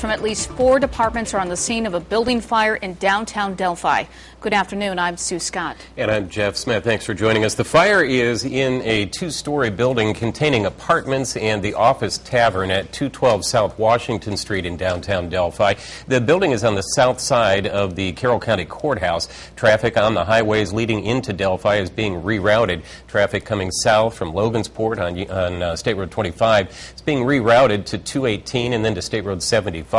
from at least 4 departments are on the scene of a building fire in downtown Delphi. Good afternoon. I'm Sue Scott. And I'm Jeff Smith. Thanks for joining us. The fire is in a 2-story building containing apartments and the Office Tavern at 212 South Washington Street in downtown Delphi. The building is on the south side of the Carroll County Courthouse. Traffic on the highways leading into Delphi is being rerouted. Traffic coming south from Logansport on State Road 25 is being rerouted to 218 and then to State Road 75.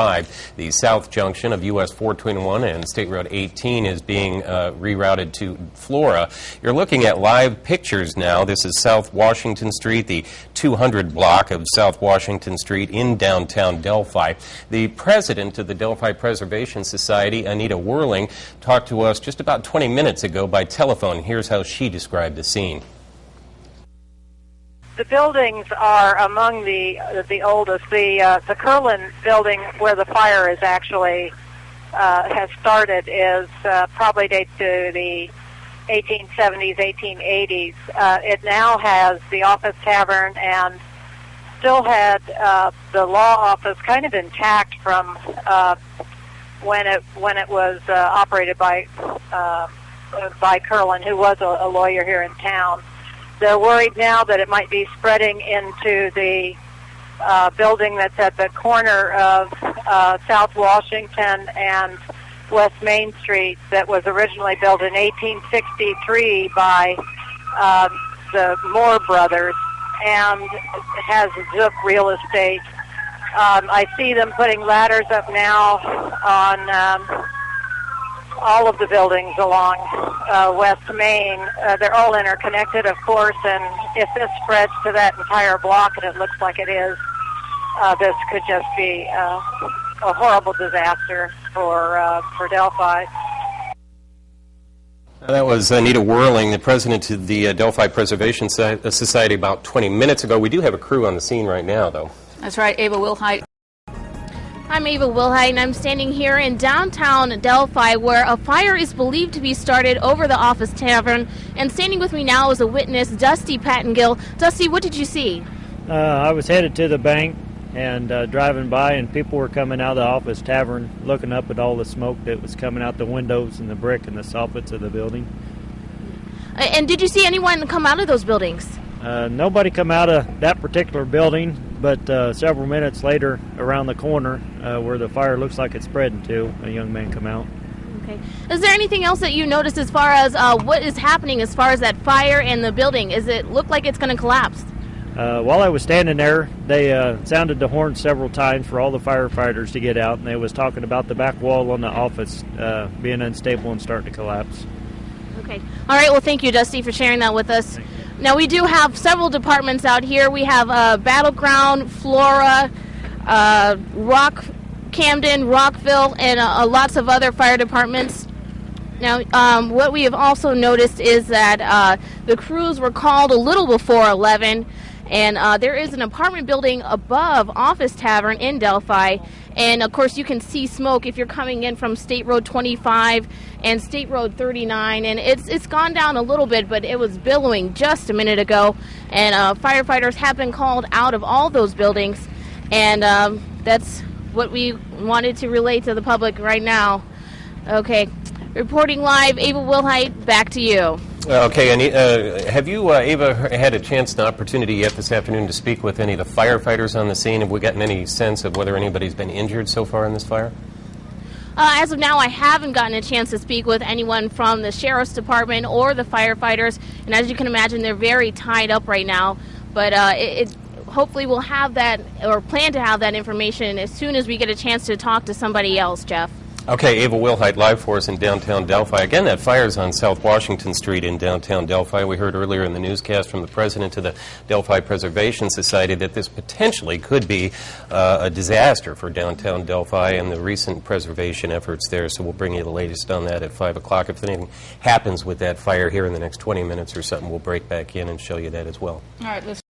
The south junction of US 421 and State Road 18 is being rerouted to Flora. You're looking at live pictures now. This is South Washington Street, the 200 block of South Washington Street in downtown Delphi. The president of the Delphi Preservation Society, Anita Whirling, talked to us just about 20 minutes ago by telephone. Here's how she described the scene. The buildings are among the oldest. The Curlin building, where the fire is actually has started, is probably dates to the 1870s, 1880s. It now has the Office Tavern and still had the law office kind of intact from when it was operated by Curlin, who was a lawyer here in town. They're worried now that it might be spreading into the building that's at the corner of South Washington and West Main Street that was originally built in 1863 by the Moore brothers and has Zook real estate. I see them putting ladders up now on all of the buildings along West Main. They're all interconnected, of course, and if this spreads to that entire block, and it looks like it is, this could just be a horrible disaster for Delphi. That was Anita Whirling, the president of the Delphi Preservation Society, about 20 minutes ago. We do have a crew on the scene right now, though. That's right, Ava Wilhite. I'm Ava Wilhite, and I'm standing here in downtown Delphi, where a fire is believed to be started over the Office Tavern. And standing with me now is a witness, Dusty Pattengill. Dusty, what did you see? I was headed to the bank and driving by, and people were coming out of the Office Tavern looking up at all the smoke that was coming out the windows and the brick and the soffits of the building. And did you see anyone come out of those buildings? Nobody come out of that particular building, but several minutes later, around the corner where the fire looks like it's spreading to, a young man come out. Okay. Is there anything else that you noticed as far as what is happening as far as that fire in the building? Does it look like it's going to collapse? While I was standing there, they sounded the horn several times for all the firefighters to get out, and they was talking about the back wall on the office being unstable and starting to collapse. Okay. All right. Well, thank you, Dusty, for sharing that with us. Now, we do have several departments out here. We have Battleground, Flora, Camden, Rockville, and lots of other fire departments. Now, what we have also noticed is that the crews were called a little before 11, and there is an apartment building above Office Tavern in Delphi. And, of course, you can see smoke if you're coming in from State Road 25 and State Road 39. And it's gone down a little bit, but it was billowing just a minute ago. And firefighters have been called out of all those buildings. And that's what we wanted to relay to the public right now. Okay. Reporting live, Ava Wilhite, back to you. Okay, and have you, Ava, had a chance and opportunity yet this afternoon to speak with any of the firefighters on the scene? Have we gotten any sense of whether anybody's been injured so far in this fire? As of now, I haven't gotten a chance to speak with anyone from the Sheriff's Department or the firefighters, and as you can imagine, they're very tied up right now. But hopefully we'll have that, or plan to have that information as soon as we get a chance to talk to somebody else, Jeff. Okay, Ava Wilhite live for us in downtown Delphi. Again, that fire's on South Washington Street in downtown Delphi. We heard earlier in the newscast from the president of the Delphi Preservation Society that this potentially could be a disaster for downtown Delphi and the recent preservation efforts there. So we'll bring you the latest on that at 5 o'clock. If anything happens with that fire here in the next 20 minutes or something, we'll break back in and show you that as well. All right, listen.